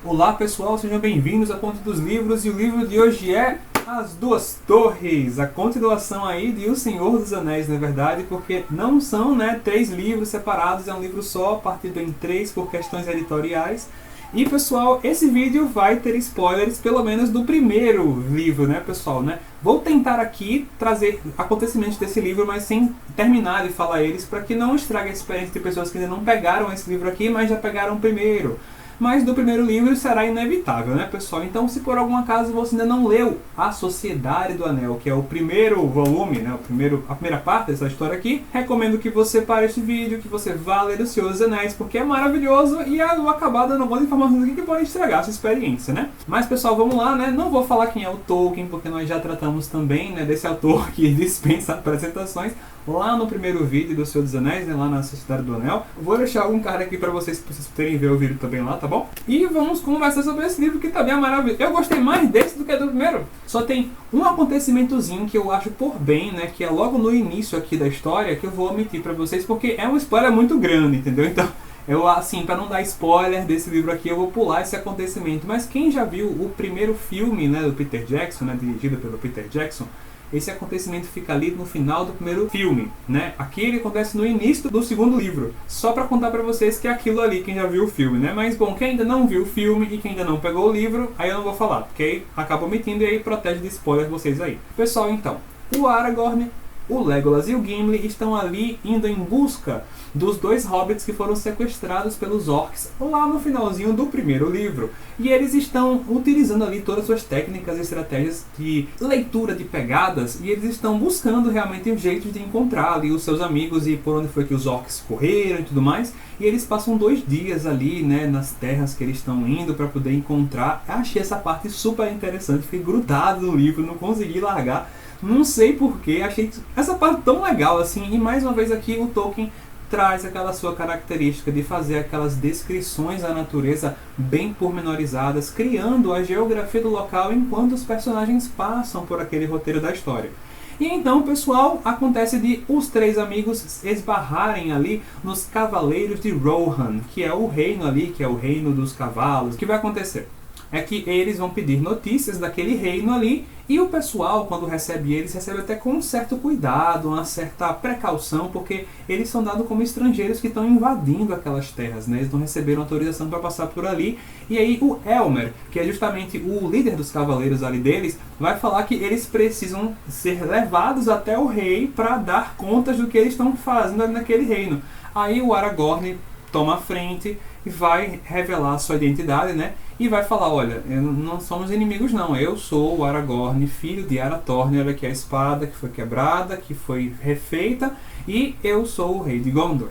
Olá pessoal, sejam bem-vindos à Ponte dos Livros e o livro de hoje é As Duas Torres, a continuação aí de O Senhor dos Anéis, na verdade, porque não são 3 livros separados, é um livro só, partido em 3 por questões editoriais. E pessoal, esse vídeo vai ter spoilers pelo menos do primeiro livro, pessoal, Vou tentar aqui trazer acontecimentos desse livro, mas sem terminar de falar eles, para que não estrague a experiência de pessoas que ainda não pegaram esse livro aqui, mas já pegaram o primeiro. Mas do primeiro livro será inevitável, pessoal? Então, se por algum acaso você ainda não leu A Sociedade do Anel, que é o primeiro volume, a primeira parte dessa história aqui, recomendo que você pare este vídeo, que você vá ler O Senhor dos Anéis, porque é maravilhoso e eu vou acabar dando algumas informações aqui que podem estragar a sua experiência, Mas, pessoal, vamos lá, Não vou falar quem é o Tolkien, porque nós já tratamos também, desse autor que dispensa apresentações lá no primeiro vídeo do Senhor dos Anéis, lá na Sociedade do Anel. Vou deixar algum card aqui pra vocês poderem ver o vídeo também lá, tá bom? E vamos conversar sobre esse livro que também é maravilhoso. Eu gostei mais desse do que do primeiro. Só tem um acontecimentozinho que eu acho por bem, que é logo no início aqui da história, que eu vou omitir pra vocês, porque é um spoiler muito grande, entendeu? Então, eu, assim, para não dar spoiler desse livro aqui, eu vou pular esse acontecimento. Mas quem já viu o primeiro filme, do Peter Jackson, dirigido pelo Peter Jackson, esse acontecimento fica ali no final do primeiro filme, Aqui ele acontece no início do segundo livro. Só para contar para vocês que é aquilo ali, quem já viu o filme, Mas, bom, quem ainda não viu o filme e quem ainda não pegou o livro, aí eu não vou falar, porque aí acaba omitindo e aí protege de spoiler vocês aí. Pessoal, então, o Aragorn, o Legolas e o Gimli estão ali indo em busca dos 2 hobbits que foram sequestrados pelos orcs lá no finalzinho do primeiro livro. E eles estão utilizando ali todas as suas técnicas e estratégias de leitura de pegadas, e eles estão buscando realmente um jeito de encontrar ali os seus amigos e por onde foi que os orcs correram e tudo mais. E eles passam 2 dias ali, nas terras que eles estão indo para poder encontrar. Eu achei essa parte super interessante, fiquei grudado no livro, não consegui largar. Não sei porquê, achei essa parte tão legal assim. E mais uma vez aqui o Tolkien traz aquela sua característica de fazer aquelas descrições da natureza bem pormenorizadas, criando a geografia do local enquanto os personagens passam por aquele roteiro da história. E então, pessoal, acontece de os 3 amigos esbarrarem ali nos Cavaleiros de Rohan, que é o reino ali, que é o reino dos cavalos. O que vai acontecer? É que eles vão pedir notícias daquele reino ali, e o pessoal, quando recebe eles, recebe até com um certo cuidado, uma certa precaução, porque eles são dados como estrangeiros que estão invadindo aquelas terras, Eles não receberam autorização para passar por ali. E aí o Elmer, que é justamente o líder dos cavaleiros ali deles, vai falar que eles precisam ser levados até o rei para dar contas do que eles estão fazendo ali naquele reino. Aí o Aragorn toma a frente e vai revelar a sua identidade, E vai falar, olha, não somos inimigos não, eu sou o Aragorn, filho de Arathorn, olha aqui a espada que foi quebrada, que foi refeita, e eu sou o rei de Gondor.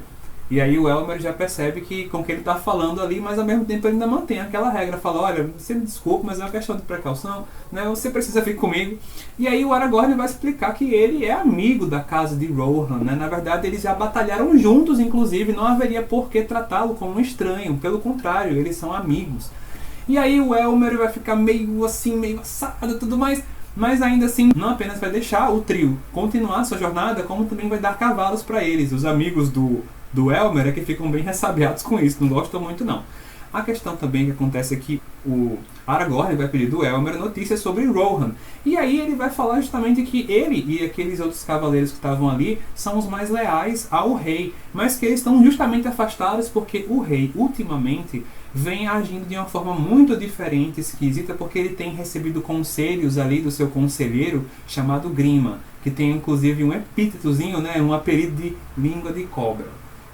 E aí o Elmer já percebe que com que ele está falando ali, mas ao mesmo tempo ele ainda mantém aquela regra, fala, olha, você me desculpe, mas é uma questão de precaução, você precisa vir comigo. E aí o Aragorn vai explicar que ele é amigo da casa de Rohan, Na verdade eles já batalharam juntos, inclusive, não haveria por que tratá-lo como um estranho, pelo contrário, eles são amigos. E aí o Elmer vai ficar meio assim, meio assado e tudo mais, mas ainda assim não apenas vai deixar o trio continuar sua jornada, como também vai dar cavalos para eles. Os amigos do Elmer é que ficam bem ressabiados com isso, não gostam muito não. A questão também que acontece é que o Aragorn vai pedir do Elmer notícias sobre Rohan. E aí ele vai falar justamente que ele e aqueles outros cavaleiros que estavam ali são os mais leais ao rei, mas que eles estão justamente afastados porque o rei, ultimamente, vem agindo de uma forma muito diferente, esquisita, porque ele tem recebido conselhos ali do seu conselheiro chamado Grima, que tem inclusive um epítetozinho, um apelido de língua de cobra.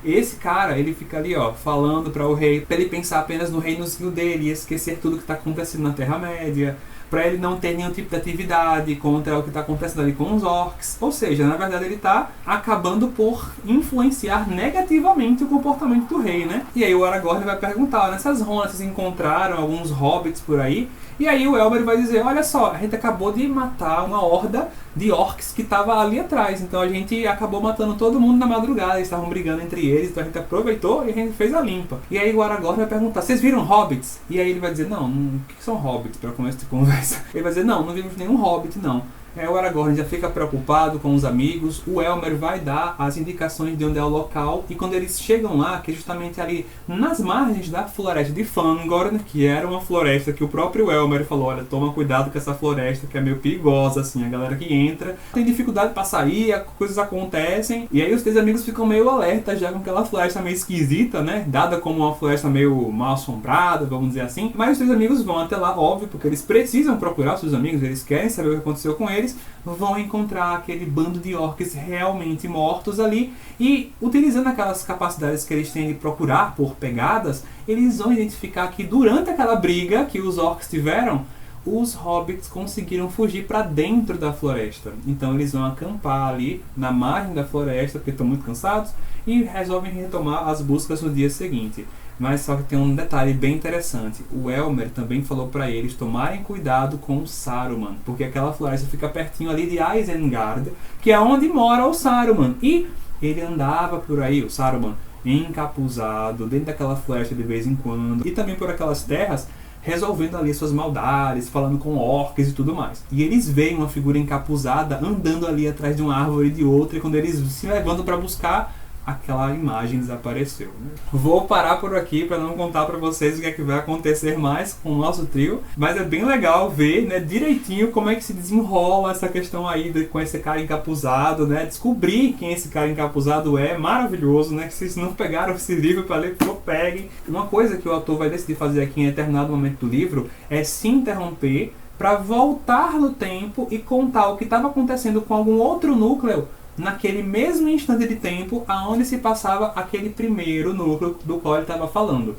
Esse cara, ele fica ali, falando para o rei, para ele pensar apenas no reinozinho dele e esquecer tudo que está acontecendo na Terra-média, para ele não ter nenhum tipo de atividade contra o que está acontecendo ali com os orcs. Ou seja, na verdade ele está acabando por influenciar negativamente o comportamento do rei, E aí o Aragorn vai perguntar, nessas rondas vocês encontraram alguns hobbits por aí? E aí o Elmer vai dizer, olha só, a gente acabou de matar uma horda de orcs que estava ali atrás, então a gente acabou matando todo mundo na madrugada, eles estavam brigando entre eles, então a gente aproveitou e a gente fez a limpa. E aí o Aragorn vai perguntar, vocês viram hobbits? E aí ele vai dizer, não, o que são hobbits, para começo de conversa? Ele vai dizer, não vimos nenhum hobbit não. O Aragorn já fica preocupado com os amigos, o Elmer vai dar as indicações de onde é o local, e quando eles chegam lá, que é justamente ali nas margens da floresta de Fangorn, que era uma floresta que o próprio Elmer falou, olha, toma cuidado com essa floresta que é meio perigosa, assim, a galera que entra tem dificuldade para sair, coisas acontecem, e aí os três amigos ficam meio alertas já com aquela floresta meio esquisita, né, dada como uma floresta meio mal assombrada, vamos dizer assim, mas os três amigos vão até lá, óbvio, porque eles precisam procurar os seus amigos, eles querem saber o que aconteceu com eles, vão encontrar aquele bando de orcs realmente mortos ali, e utilizando aquelas capacidades que eles têm de procurar por pegadas, eles vão identificar que durante aquela briga que os orcs tiveram, os hobbits conseguiram fugir para dentro da floresta. Então eles vão acampar ali na margem da floresta, porque estão muito cansados, e resolvem retomar as buscas no dia seguinte. Mas só que tem um detalhe bem interessante. O Elmer também falou para eles tomarem cuidado com o Saruman, porque aquela floresta fica pertinho ali de Isengard, que é onde mora o Saruman. E ele andava por aí, o Saruman, encapuzado, dentro daquela floresta de vez em quando, e também por aquelas terras, resolvendo ali suas maldades, falando com orcs e tudo mais. E eles veem uma figura encapuzada andando ali atrás de uma árvore e de outra, e quando eles se levantam para buscar, aquela imagem desapareceu, né? Vou parar por aqui para não contar para vocês o que é que vai acontecer mais com o nosso trio, mas é bem legal ver, né, direitinho como é que se desenrola essa questão aí com esse cara encapuzado, né? Descobrir quem esse cara encapuzado é maravilhoso, né? Se vocês não pegaram esse livro para ler, peguem. Uma coisa que o autor vai decidir fazer aqui em determinado momento do livro é se interromper para voltar no tempo e contar o que estava acontecendo com algum outro núcleo naquele mesmo instante de tempo aonde se passava aquele primeiro núcleo do qual ele estava falando.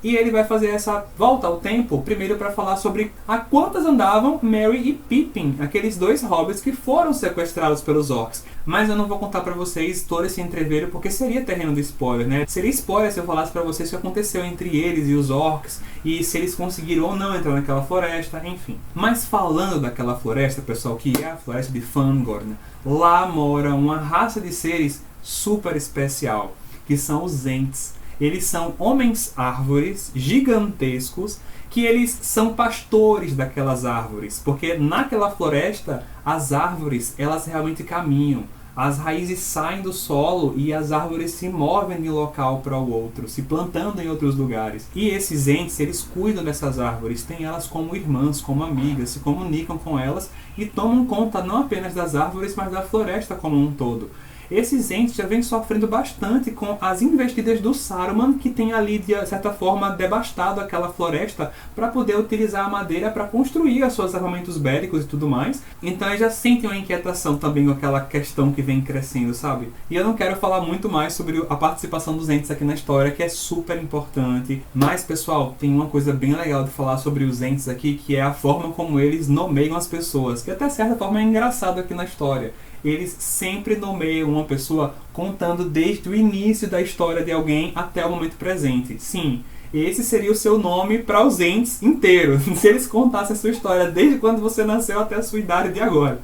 E ele vai fazer essa volta ao tempo, primeiro para falar sobre a quantas andavam Merry e Pippin, aqueles dois hobbits que foram sequestrados pelos orcs. Mas eu não vou contar para vocês todo esse entreveiro, porque seria terreno de spoiler, né? Seria spoiler se eu falasse para vocês o que aconteceu entre eles e os orcs, e se eles conseguiram ou não entrar naquela floresta, enfim. Mas falando daquela floresta, pessoal, que é a floresta de Fangorn, lá mora uma raça de seres super especial, que são os Ents. Eles são homens-árvores gigantescos, que eles são pastores daquelas árvores, porque naquela floresta as árvores elas realmente caminham, as raízes saem do solo e as árvores se movem de um local para o outro, se plantando em outros lugares. E esses entes, eles cuidam dessas árvores, têm elas como irmãs, como amigas, se comunicam com elas e tomam conta não apenas das árvores, mas da floresta como um todo. Esses entes já vêm sofrendo bastante com as investidas do Saruman, que tem ali, de certa forma, devastado aquela floresta para poder utilizar a madeira para construir os seus armamentos bélicos e tudo mais. Então eles já sentem uma inquietação também com aquela questão que vem crescendo, sabe? E eu não quero falar muito mais sobre a participação dos entes aqui na história, que é super importante. Mas, pessoal, tem uma coisa bem legal de falar sobre os entes aqui, que é a forma como eles nomeiam as pessoas, que até certa forma é engraçado aqui na história. Eles sempre nomeiam uma pessoa contando desde o início da história de alguém até o momento presente. Sim, esse seria o seu nome para os entes inteiros, se eles contassem a sua história desde quando você nasceu até a sua idade de agora.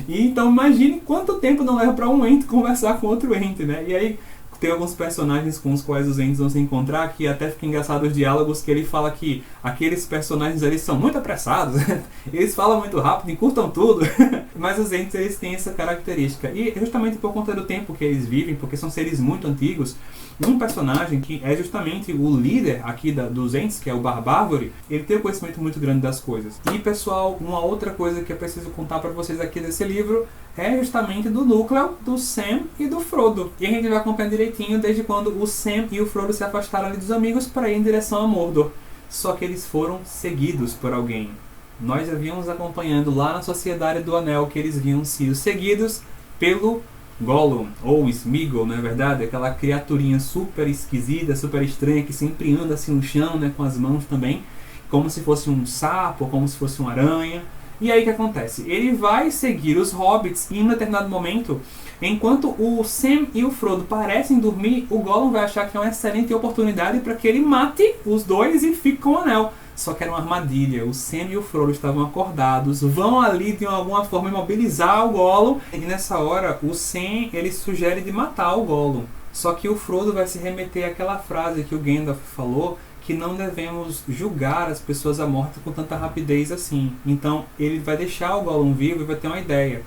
E então imagine quanto tempo não leva para um ente conversar com outro ente, né? E aí tem alguns personagens com os quais os entes vão se encontrar, que até fica engraçado os diálogos, que ele fala que aqueles personagens ali são muito apressados, eles falam muito rápido, encurtam tudo, mas os entes eles têm essa característica, e justamente por conta do tempo que eles vivem, porque são seres muito antigos, um personagem que é justamente o líder aqui dos entes, que é o Barbárvore, ele tem um conhecimento muito grande das coisas. E pessoal, uma outra coisa que eu preciso contar para vocês aqui desse livro é justamente do núcleo do Sam e do Frodo. E a gente vai acompanhar direitinho desde quando o Sam e o Frodo se afastaram ali dos amigos para ir em direção a Mordor. Só que eles foram seguidos por alguém. Nós já vínhamos acompanhando lá na Sociedade do Anel que eles vinham sido seguidos pelo Gollum, ou Sméagol, não é verdade? Aquela criaturinha super esquisita, super estranha, que sempre anda assim no chão, né, com as mãos também, como se fosse um sapo, como se fosse uma aranha. E aí o que acontece? Ele vai seguir os hobbits e em um determinado momento, enquanto o Sam e o Frodo parecem dormir, o Gollum vai achar que é uma excelente oportunidade para que ele mate os dois e fique com o anel. Só que era uma armadilha. O Sam e o Frodo estavam acordados, vão ali de alguma forma imobilizar o Gollum. E nessa hora, o Sam ele sugere de matar o Gollum. Só que o Frodo vai se remeter àquela frase que o Gandalf falou, que não devemos julgar as pessoas à morte com tanta rapidez assim. Então ele vai deixar o Gollum vivo e vai ter uma ideia.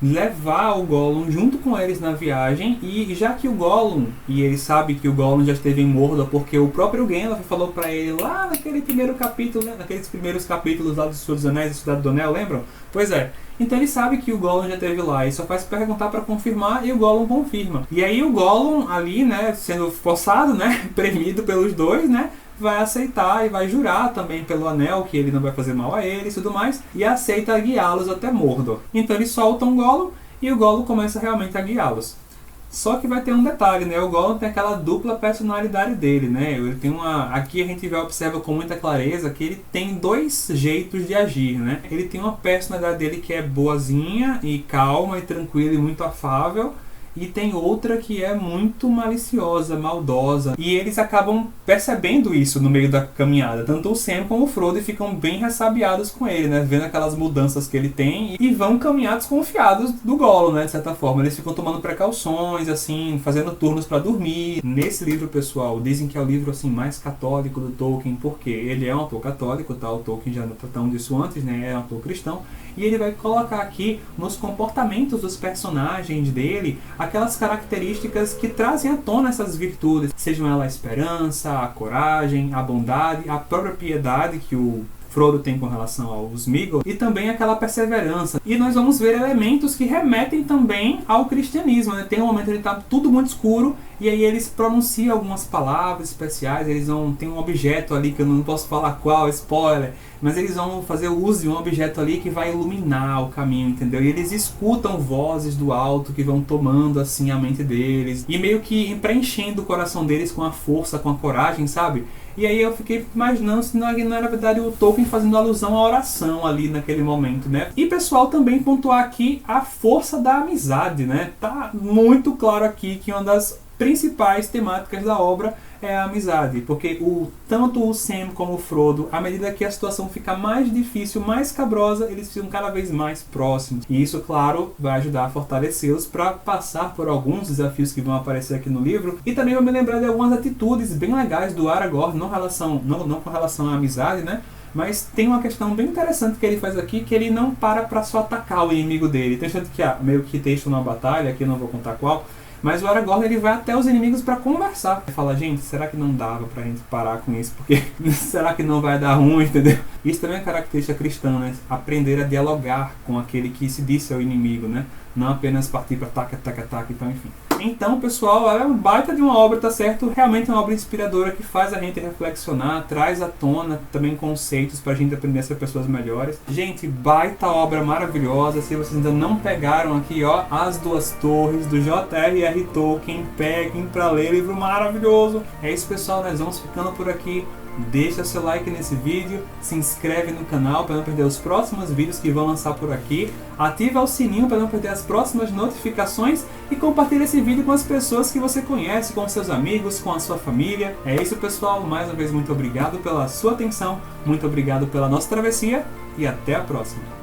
Levar o Gollum junto com eles na viagem, e já que o Gollum, e ele sabe que o Gollum já esteve em Mordor porque o próprio Gandalf falou pra ele lá naquele primeiro capítulo, né, naqueles primeiros capítulos lá do Senhor dos Anéis, da Cidade do Anel, lembram? Pois é. Então ele sabe que o Gollum já esteve lá e só faz perguntar para confirmar, e o Gollum confirma. E aí o Gollum ali, né, sendo forçado, né, premido pelos dois, né, vai aceitar e vai jurar também pelo anel que ele não vai fazer mal a eles e tudo mais, e aceita guiá-los até Mordor. Então eles soltam o Gollum e o Gollum começa realmente a guiá-los. Só que vai ter um detalhe, né? O Gollum tem aquela dupla personalidade dele, né? Ele tem uma... Aqui a gente observa com muita clareza que ele tem dois jeitos de agir, né? Ele tem uma personalidade dele que é boazinha e calma e tranquila e muito afável, e tem outra que é muito maliciosa, maldosa. E eles acabam percebendo isso no meio da caminhada. Tanto o Sam como o Frodo ficam bem ressabiados com ele, né? Vendo aquelas mudanças que ele tem, e vão caminhar desconfiados do Gollum, né? De certa forma. Eles ficam tomando precauções, assim, fazendo turnos para dormir. Nesse livro, pessoal, dizem que é o livro assim, mais católico do Tolkien, porque ele é um autor católico, tá? O Tolkien já tratamos disso antes, né? É um autor cristão. E ele vai colocar aqui nos comportamentos dos personagens dele aquelas características que trazem à tona essas virtudes, sejam elas a esperança, a coragem, a bondade, a própria piedade que o Frodo tem com relação aos Sméagol, e também aquela perseverança. E nós vamos ver elementos que remetem também ao cristianismo, né? Tem um momento que está tudo muito escuro, e aí eles pronunciam algumas palavras especiais, eles vão ter um objeto ali, que eu não posso falar qual, spoiler, mas eles vão fazer uso de um objeto ali que vai iluminar o caminho, entendeu? E eles escutam vozes do alto que vão tomando assim a mente deles, e meio que preenchendo o coração deles com a força, com a coragem, sabe? E aí eu fiquei imaginando se não era na verdade o Tolkien fazendo alusão à oração ali naquele momento, né? E pessoal, também pontuar aqui a força da amizade, né? Tá muito claro aqui que uma das principais temáticas da obra é a amizade, porque tanto o Sam como o Frodo, à medida que a situação fica mais difícil, mais cabrosa, eles ficam cada vez mais próximos. E isso, claro, vai ajudar a fortalecê-los para passar por alguns desafios que vão aparecer aqui no livro. E também vou me lembrar de algumas atitudes bem legais do Aragorn, não com relação à amizade, né? Mas tem uma questão bem interessante que ele faz aqui, que ele não para só atacar o inimigo dele. Tem gente que meio que texto numa batalha, aqui eu não vou contar qual, mas o Aragorn ele vai até os inimigos para conversar. Ele fala, gente, será que não dava pra gente parar com isso? Porque será que não vai dar ruim, entendeu? Isso também é característica cristã, né? Aprender a dialogar com aquele que se disse ao inimigo, né? Não apenas partir para ataque, então enfim. Então, pessoal, é um baita de uma obra, tá certo? Realmente é uma obra inspiradora que faz a gente reflexionar, traz à tona também conceitos pra gente aprender a ser pessoas melhores. Gente, baita obra maravilhosa. Se vocês ainda não pegaram aqui, ó, As Duas Torres, do J.R.R. Tolkien, peguem pra ler, livro maravilhoso. É isso, pessoal, nós vamos ficando por aqui. Deixa seu like nesse vídeo, se inscreve no canal para não perder os próximos vídeos que vão lançar por aqui, ativa o sininho para não perder as próximas notificações e compartilha esse vídeo com as pessoas que você conhece, com seus amigos, com a sua família. É isso, pessoal, mais uma vez muito obrigado pela sua atenção, muito obrigado pela nossa travessia e até a próxima.